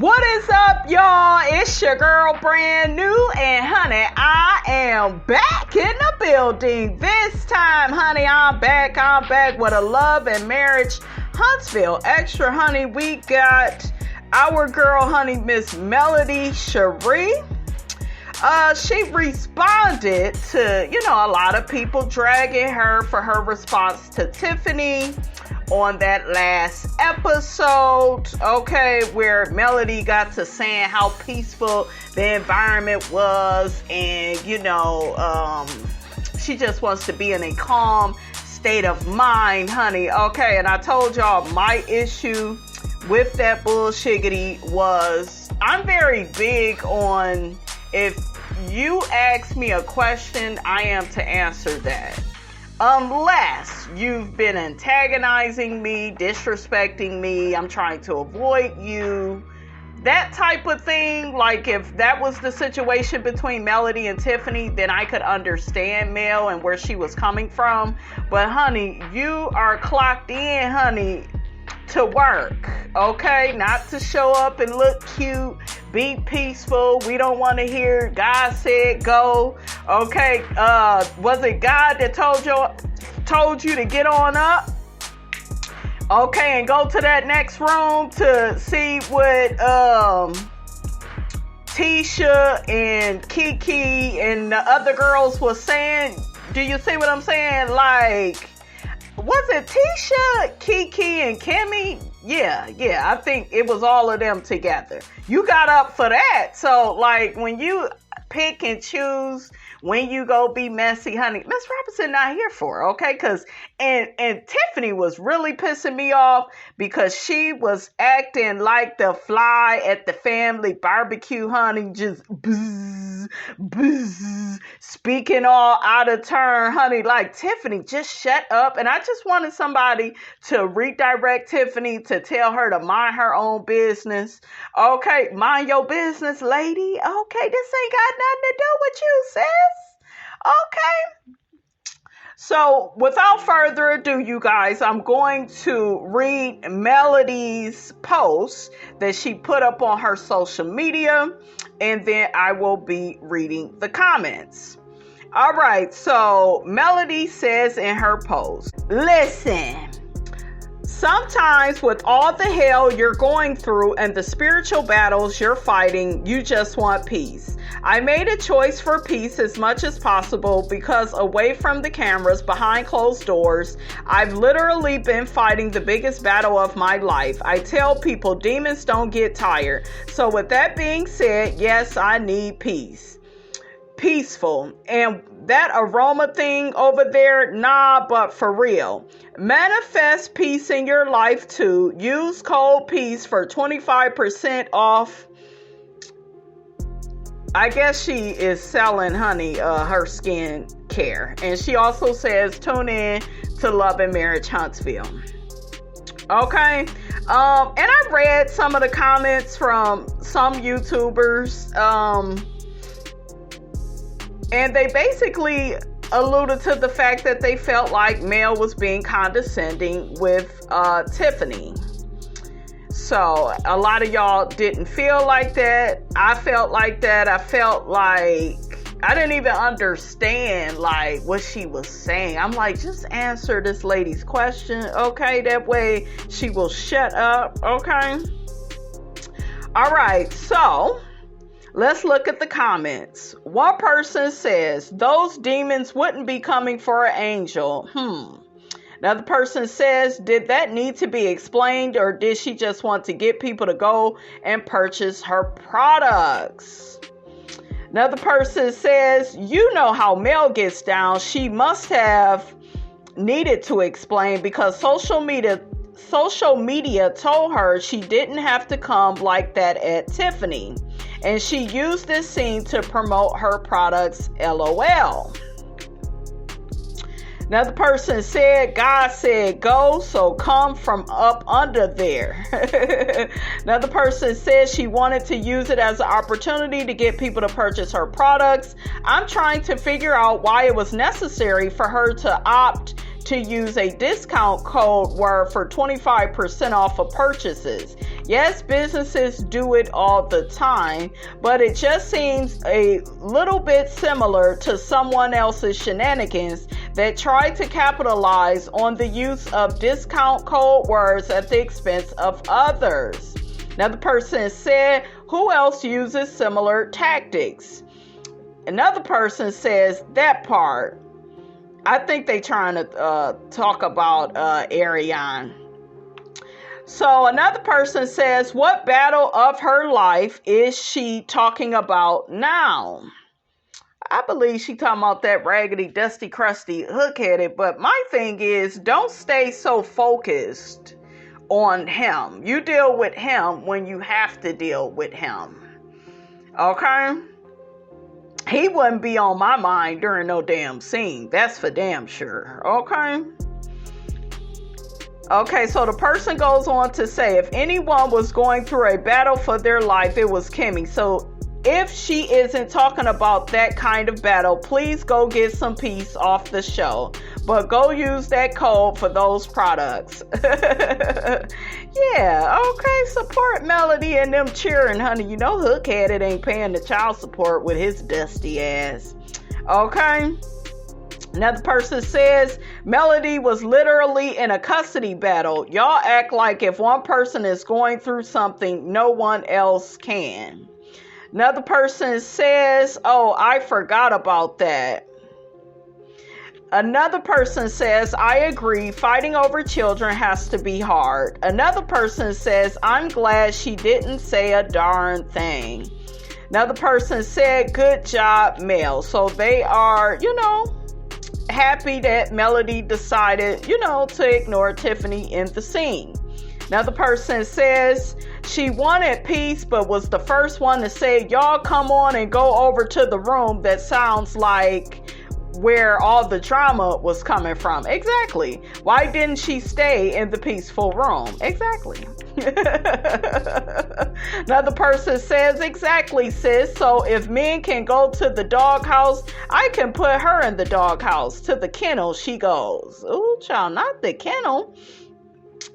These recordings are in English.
What is up, y'all? It's your girl, brand new, and honey, I am back in the building. This time, honey, I'm back with a love and marriage Huntsville extra, honey. We got our girl, honey, Miss Melody Cherie. She responded to, a lot of people dragging her for her response to Tiffany on that last episode, okay, where Melody got to saying how peaceful the environment was, and she just wants to be in a calm state of mind, honey, okay. And I told y'all my issue with that bullshiggity was I'm very big on, if you ask me a question, I am to answer that. Unless you've been antagonizing me, disrespecting me, I'm trying to avoid you, that type of thing. Like if that was the situation between Melody and Tiffany, then I could understand Mel and where she was coming from. But honey, you are clocked in, honey, to work, okay? Not to show up and look cute, be peaceful. We don't want to hear God said go, okay? Was it God that told you to get on up, okay, and go to that next room to see what Tisha and Kiki and the other girls was saying? Do you see what I'm saying? Like, was it Tisha, Kiki, and Kimmy? Yeah, I think it was all of them together. You got up for that. So, like, when you pick and choose when you go be messy, honey, Miss Robinson not here for, okay? Because, and Tiffany was really pissing me off because she was acting like the fly at the family barbecue, honey, just buzz, buzz, speaking all out of turn, honey. Like, Tiffany, just shut up. And I just wanted somebody to redirect Tiffany to tell her to mind her own business. Okay, mind your business, lady. Okay, this ain't got nothing to do with you, sis. Okay. So without further ado, you guys, I'm going to read Melody's post that she put up on her social media, and then I will be reading the comments. All right, so Melody says in her post, listen, sometimes with all the hell you're going through and the spiritual battles you're fighting, you just want peace. I made a choice for peace as much as possible because away from the cameras, behind closed doors, I've literally been fighting the biggest battle of my life. I tell people demons don't get tired. So with that being said, yes, I need peace. Peaceful. And that aroma thing over there, nah, but for real. Manifest peace in your life too. Use code PEACE for 25% off. I guess she is selling, honey, her skin care. And she also says, tune in to Love and Marriage Huntsville. Okay. And I read some of the comments from some YouTubers. And they basically alluded to the fact that they felt like Mel was being condescending with Tiffany. So a lot of y'all didn't feel like that. I felt like that. I felt like I didn't even understand like what she was saying. I'm like, just answer this lady's question, okay? That way she will shut up, okay? All right, so let's look at the comments. One person says, those demons wouldn't be coming for an angel. Another person says, did that need to be explained, or did she just want to get people to go and purchase her products? Another person says, you know how Mel gets down. She must have needed to explain because social media told her she didn't have to come like that at Tiffany. And she used this scene to promote her products, LOL. Another person said, God said go, so come from up under there. Another person said she wanted to use it as an opportunity to get people to purchase her products. I'm trying to figure out why it was necessary for her to opt to use a discount code word for 25% off of purchases. Yes, businesses do it all the time, but it just seems a little bit similar to someone else's shenanigans that try to capitalize on the use of discount code words at the expense of others. Another person said, who else uses similar tactics? Another person says, that part. I think they trying to talk about Ariane. So another person says, what battle of her life is she talking about now? I believe she talking about that raggedy, dusty, crusty, hook-headed. But my thing is, don't stay so focused on him. You deal with him when you have to deal with him. Okay? He wouldn't be on my mind during no damn scene. That's for damn sure. Okay? Okay, so the person goes on to say, if anyone was going through a battle for their life, it was Kimmy. So if she isn't talking about that kind of battle, please go get some peace off the show. But go use that code for those products. Yeah, okay, support Melody and them cheering, honey. You know Hook-headed ain't paying the child support with his dusty ass. Okay? Another person says, Melody was literally in a custody battle. Y'all act like if one person is going through something, no one else can. Another person says, oh, I forgot about that. Another person says, I agree, fighting over children has to be hard. Another person says, I'm glad she didn't say a darn thing. Another person said, good job, Mels. So they are, happy that Melody decided, to ignore Tiffany in the scene. Another person says she wanted peace, but was the first one to say, y'all come on and go over to the room that sounds like where all the drama was coming from. Exactly. Why didn't she stay in the peaceful room? Exactly. Another person says, exactly, sis. So if men can go to the doghouse, I can put her in the doghouse. To the kennel she goes. Ooh, child, not the kennel.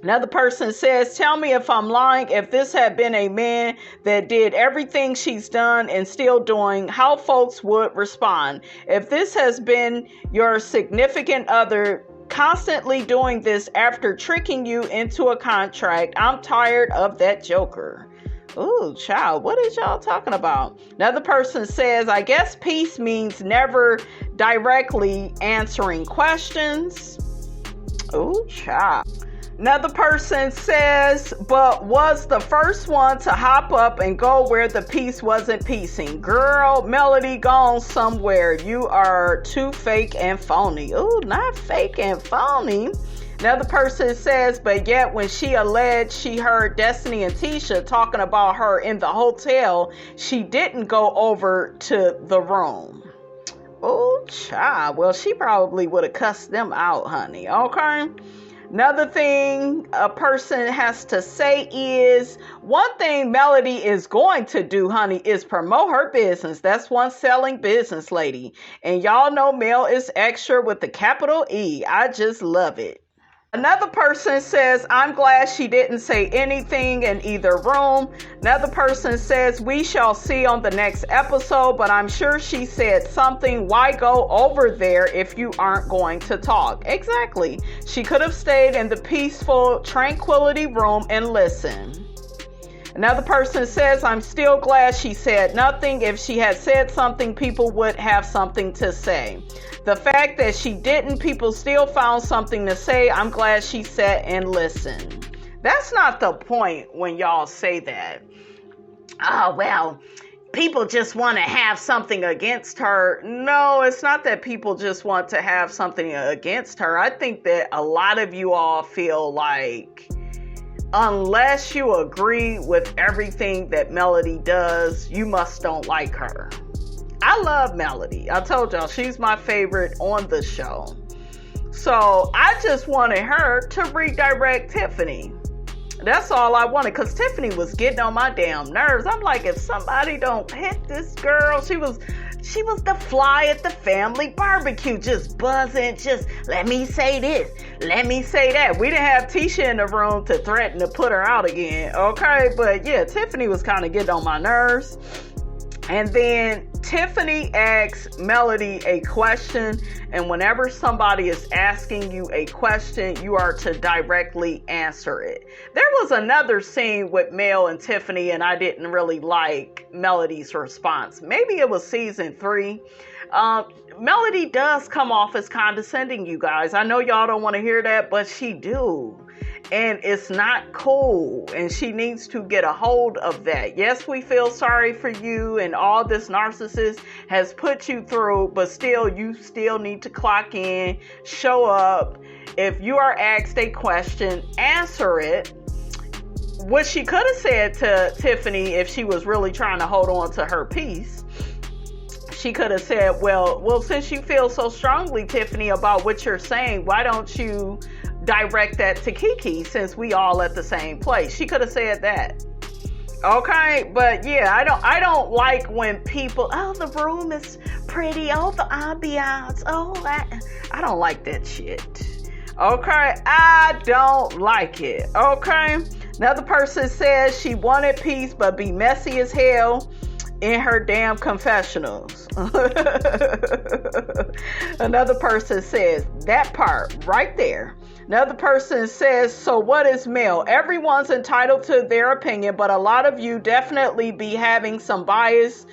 Another person says, tell me if I'm lying. If this had been a man that did everything she's done and still doing, how folks would respond. If this has been your significant other constantly doing this after tricking you into a contract, I'm tired of that joker. Ooh, child, what is y'all talking about? Another person says, I guess peace means never directly answering questions. Ooh, child. Another person says, but was the first one to hop up and go where the peace wasn't peacing. Girl, Melody gone somewhere. You are too fake and phony. Ooh, not fake and phony. Another person says, but yet when she alleged she heard Destiny and Tisha talking about her in the hotel, she didn't go over to the room. Oh, child. Well, she probably would have cussed them out, honey. Okay? Another thing a person has to say is, one thing Melody is going to do, honey, is promote her business. That's one selling business lady. And y'all know Mel is extra with the capital E. I just love it. Another person says, I'm glad she didn't say anything in either room. Another person says, we shall see on the next episode, but I'm sure she said something. Why go over there if you aren't going to talk? Exactly. She could have stayed in the peaceful tranquility room and listened. Another person says, I'm still glad she said nothing. If she had said something, people would have something to say. The fact that she didn't, people still found something to say. I'm glad she sat and listened. That's not the point when y'all say that. Oh, well, people just want to have something against her. No, it's not that people just want to have something against her. I think that a lot of you all feel like unless you agree with everything that Melody does, you must don't like her. I love Melody. I told y'all she's my favorite on the show. So I just wanted her to redirect Tiffany. That's all I wanted, because Tiffany was getting on my damn nerves. I'm like, if somebody don't hit this girl, she was She was the fly at the family barbecue, just buzzing, just let me say this, let me say that. We didn't have Tisha in the room to threaten to put her out again, okay? But yeah, Tiffany was kind of getting on my nerves. And then Tiffany asks Melody a question, and whenever somebody is asking you a question, you are to directly answer it. There was another scene with Mel and Tiffany, and I didn't really like Melody's response. Maybe it was season 3. Melody does come off as condescending, you guys. I know y'all don't want to hear that, but she do. And it's not cool, and she needs to get a hold of that. Yes, we feel sorry for you and all this narcissist has put you through, but still, you still need to clock in, show up. If you are asked a question, answer it. What she could have said to Tiffany if she was really trying to hold on to her peace, she could have said, well, since you feel so strongly, Tiffany, about what you're saying, why don't you direct that to Kiki, since we all at the same place? She could have said that. Okay, but yeah, I don't like when people, oh, the room is pretty, oh, the ambiance, oh, I don't like that shit. Okay, I don't like it. Okay, another person says she wanted peace but be messy as hell in her damn confessionals. Another person says that part right there. Another person says, so what is Mel? Everyone's entitled to their opinion, but a lot of you definitely be having some bias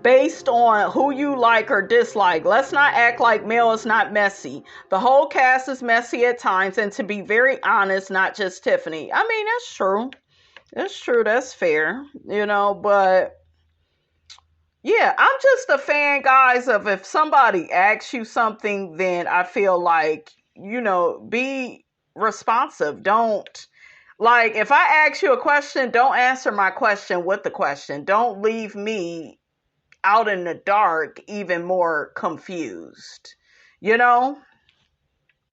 based on who you like or dislike. Let's not act like Mel is not messy. The whole cast is messy at times, and to be very honest, not just Tiffany. I mean, that's true. That's true. That's fair. But yeah, I'm just a fan, guys, of if somebody asks you something, then I feel like, be responsive. Don't, like, if I ask you a question, don't answer my question with the question. Don't leave me out in the dark, even more confused,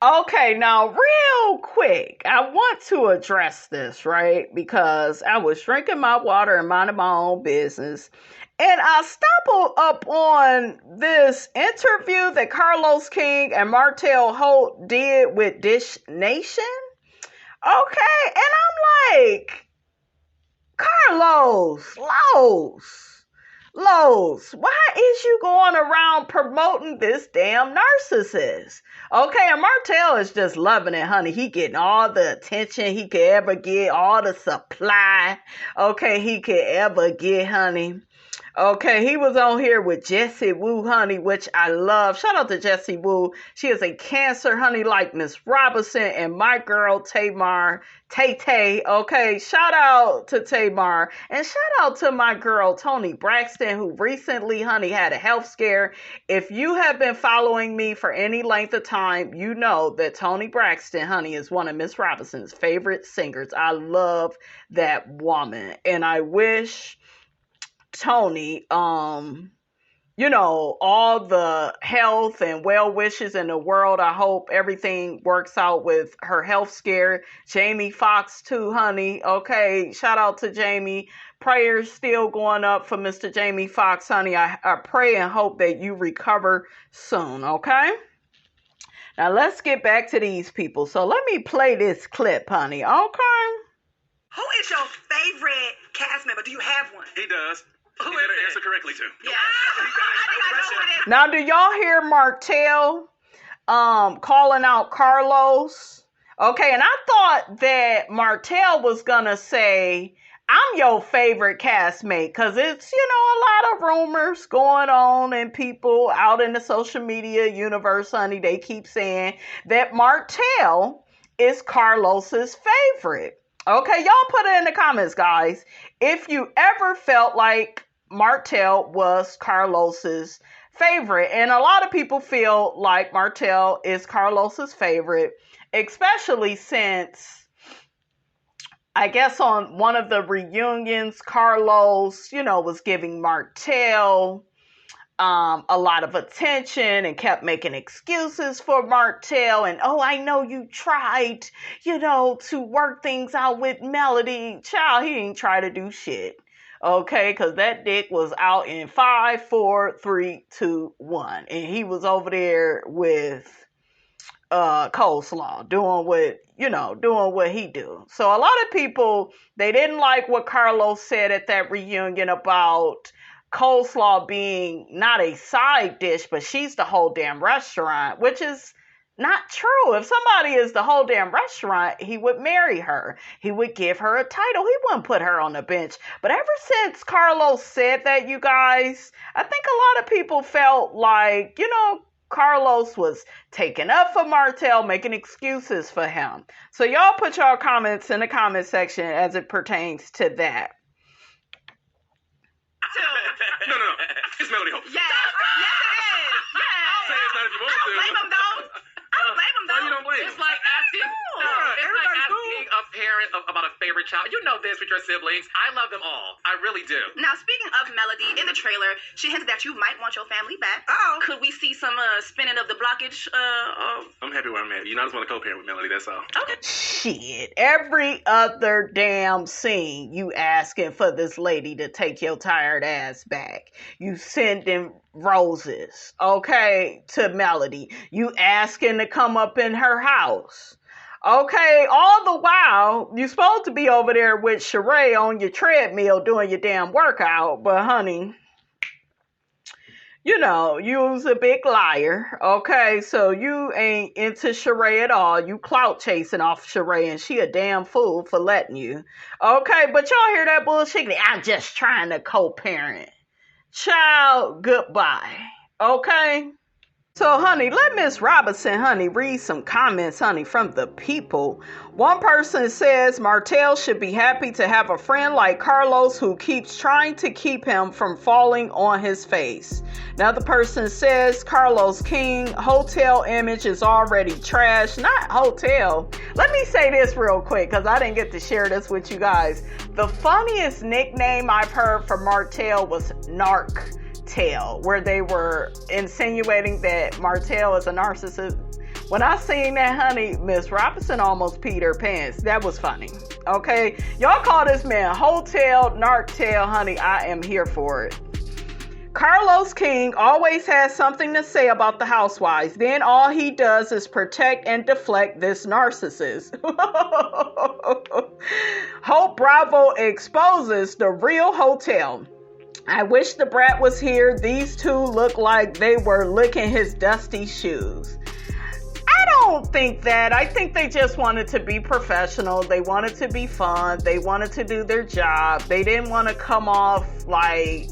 Okay, now real quick, I want to address this, right? Because I was drinking my water and minding my own business, and I stumbled up on this interview that Carlos King and Martell Holt did with Dish Nation. Okay, and I'm like, Carlos, Los, why is you going around promoting this damn narcissist? Okay, and Martell is just loving it, honey. He getting all the attention he could ever get, all the supply, okay, he could ever get, honey. Okay, he was on here with Jessie Woo, honey, which I love. Shout out to Jessie Woo. She is a Cancer, honey, like Miss Robinson, and my girl Tamar, Tay. Okay, shout out to Tamar, and shout out to my girl Toni Braxton, who recently, honey, had a health scare. If you have been following me for any length of time, you know that Toni Braxton, honey, is one of Miss Robinson's favorite singers. I love that woman, and I wish Toni, all the health and well wishes in the world. I hope everything works out with her health scare. Jamie Foxx too, honey. Okay, shout out to Jamie. Prayers still going up for Mr. Jamie Foxx, honey. I pray and hope that you recover soon, okay? Now let's get back to these people. So let me play this clip, honey, okay? Who is your favorite cast member? Do you have one? He does. Who is it? Answer correctly too. Yeah. I Now, do y'all hear Martell calling out Carlos? Okay, and I thought that Martell was gonna say, I'm your favorite castmate, because it's, a lot of rumors going on and people out in the social media universe, honey, they keep saying that Martell is Carlos's favorite. Okay, y'all put it in the comments, guys, if you ever felt like Martell was Carlos's favorite. And a lot of people feel like Martell is Carlos's favorite, especially since, I guess on one of the reunions, Carlos, was giving Martell a lot of attention and kept making excuses for Martell. And, oh, I know you tried, to work things out with Melody. Child, he didn't try to do shit. Okay, because that dick was out in 5, 4, 3, 2, 1. And he was over there with coleslaw, doing what he do. So a lot of people, they didn't like what Carlos said at that reunion about coleslaw being not a side dish, but she's the whole damn restaurant, which is not true. If somebody is the whole damn restaurant, he would marry her. He would give her a title. He wouldn't put her on the bench. But ever since Carlos said that, you guys, I think a lot of people felt like, Carlos was taking up for Martell, making excuses for him. So y'all put your comments in the comment section as it pertains to that. No. It's Melody Hope. Yes, it is. Yes. Say it's not if you want to. I don't blame him, though. Why you don't blame him? It's like asking, a parent about a favorite child. You know this with your siblings. I love them all. I really do. Now, speaking of Melody, in the trailer, she hinted that you might want your family back. Oh. Could we see some spinning of the blockage? I'm happy where I'm at. You know, I just want to co-parent with Melody, that's all. Okay. Shit, every other damn scene you asking for this lady to take your tired ass back. You sending roses, okay, to Melody. You asking to come up in her house. Okay, all the while, you supposed to be over there with Sheree on your treadmill doing your damn workout, but honey, you was a big liar, okay? So you ain't into Sheree at all. You clout chasing off Sheree, and she a damn fool for letting you. Okay, but y'all hear that bullshit? I'm just trying to co-parent. Child, goodbye, okay? So, honey, let Miss Robinson, honey, read some comments, honey, from the people. One person says Martell should be happy to have a friend like Carlos who keeps trying to keep him from falling on his face. Another person says Carlos King hotel image is already trash. Not hotel. Let me say this real quick because I didn't get to share this with you guys. The funniest nickname I've heard from Martell was Narc Tail, where they were insinuating that Martell is a narcissist. When I seen that, honey, Miss Robinson almost peed her pants. That was funny. Okay, y'all call this man Hotel Narc Tail, honey. I am here for it. Carlos King always has something to say about the housewives. Then all he does is protect and deflect this narcissist. Hope Bravo exposes the real Hotel. I wish the brat was here. These two look like they were licking his dusty shoes. I don't think that. I think they just wanted to be professional. They wanted to be fun. They wanted to do their job. They didn't want to come off like,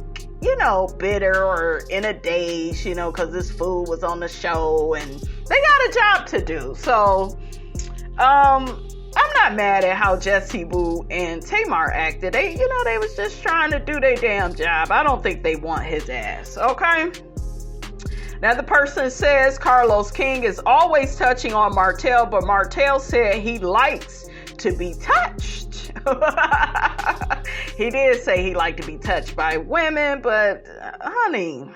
bitter or in a daze, because this fool was on the show and they got a job to do. So, I'm not mad at how Jesse Wu and Tamar acted. They was just trying to do their damn job. I don't think they want his ass, okay? Now the person says Carlos King is always touching on Martell, but Martell said he likes to be touched. He did say he liked to be touched by women, but honey,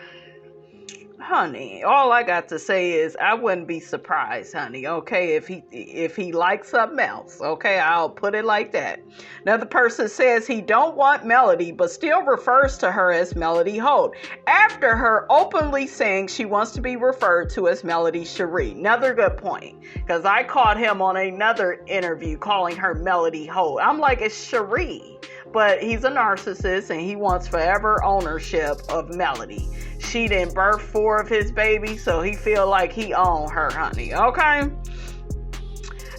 all I got to say is I wouldn't be surprised, honey, okay, if he likes something else, okay, I'll put it like that. Another person says he don't want Melody, but still refers to her as Melody Holt, after her openly saying she wants to be referred to as Melody Cherie. Another good point, because I caught him on another interview calling her Melody Holt. I'm like, it's Cherie. But he's a narcissist and he wants forever ownership of Melody. She didn't birth 4 of his babies, so he feel like he owned her, honey, okay?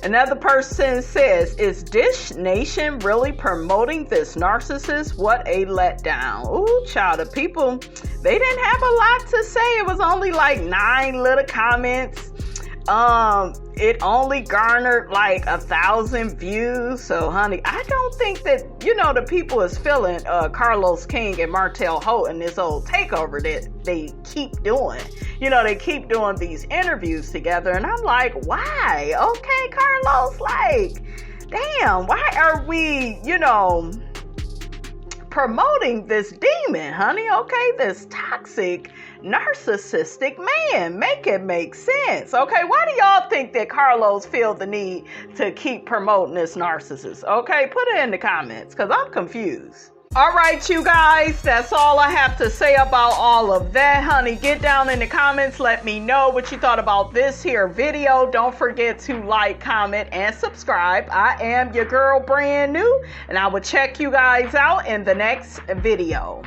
Another person says, is Dish Nation really promoting this narcissist? What a letdown. Ooh, child, the people, they didn't have a lot to say. It was only like 9 little comments. It only garnered like 1,000 views. So, honey, I don't think that, the people is feeling Carlos King and Martell Holt in this old takeover that they keep doing. They keep doing these interviews together. And I'm like, why? Okay, Carlos, like, damn, why are we, promoting this demon, honey? Okay, this toxic narcissistic man. Make it make sense. Okay, why do y'all think that Carlos feel the need to keep promoting this narcissist? Okay, put it in the comments because I'm confused. All right, you guys, that's all I have to say about all of that, honey. Get down in the comments. Let me know what you thought about this here video. Don't forget to like, comment, and subscribe. I am your girl, brand new, and I will check you guys out in the next video.